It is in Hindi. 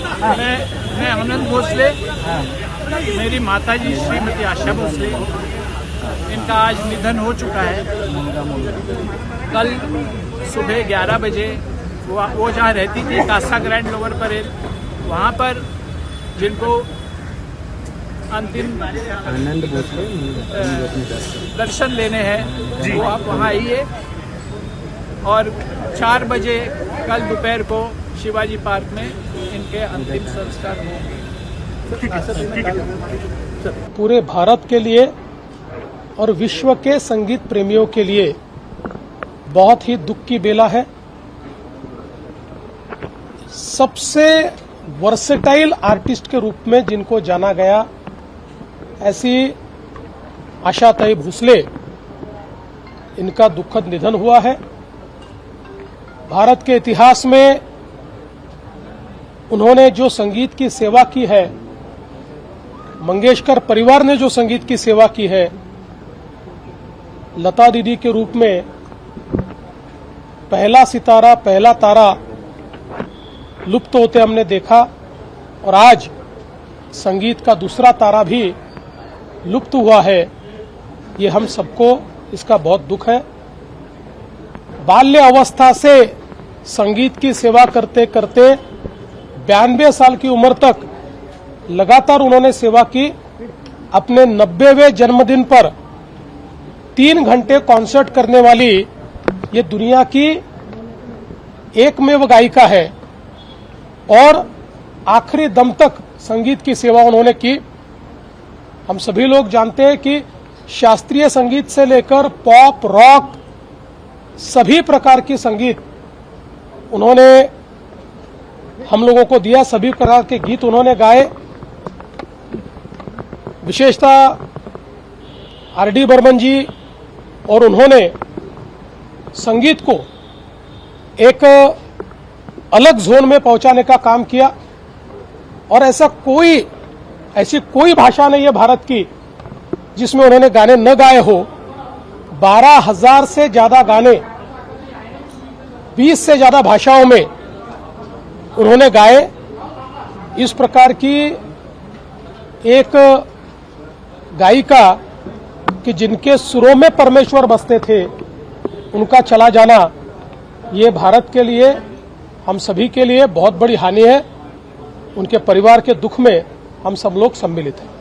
मैं आनंद भोसले, मेरी माताजी श्रीमती आशा भोसले, इनका आज निधन हो चुका है। कल सुबह 11 बजे वो जहाँ रहती थी कासा ग्रैंड लोअर परेल, वहाँ पर जिनको अंतिम आनंद भोसले दर्शन लेने हैं वो आप वहाँ आइए। और 4 बजे कल दोपहर को शिवाजी पार्क में इनके अंतिम संस्कार होंगे। पूरे भारत के लिए और विश्व के संगीत प्रेमियों के लिए बहुत ही दुख की बेला है। सबसे वर्सेटाइल आर्टिस्ट के रूप में जिनको जाना गया, ऐसी आशाताई भोसले, इनका दुखद निधन हुआ है। भारत के इतिहास में उन्होंने जो संगीत की सेवा की है, मंगेशकर परिवार ने जो संगीत की सेवा की है, लता दीदी के रूप में पहला सितारा, पहला तारा लुप्त होते हमने देखा, और आज संगीत का दूसरा तारा भी लुप्त हुआ है। ये हम सबको इसका बहुत दुख है। बाल्य अवस्था से संगीत की सेवा करते करते 92 साल की उम्र तक लगातार उन्होंने सेवा की। अपने 90वें जन्मदिन पर 3 घंटे कॉन्सर्ट करने वाली ये दुनिया की एकमेव गायिका है, और आखिरी दम तक संगीत की सेवा उन्होंने की। हम सभी लोग जानते हैं कि शास्त्रीय संगीत से लेकर पॉप, रॉक, सभी प्रकार की संगीत उन्होंने हम लोगों को दिया। सभी प्रकार के गीत उन्होंने गाए। विशेषतः आर.डी. बर्मन जी और उन्होंने संगीत को एक अलग जोन में पहुंचाने का काम किया। और ऐसी कोई भाषा नहीं है भारत की जिसमें उन्होंने गाने न गाए हो। 12,000 से ज्यादा गाने 20 से ज्यादा भाषाओं में उन्होंने गाए। इस प्रकार की एक गायिका कि जिनके सुरों में परमेश्वर बसते थे, उनका चला जाना ये भारत के लिए, हम सभी के लिए बहुत बड़ी हानि है। उनके परिवार के दुख में हम सब लोग सम्मिलित हैं।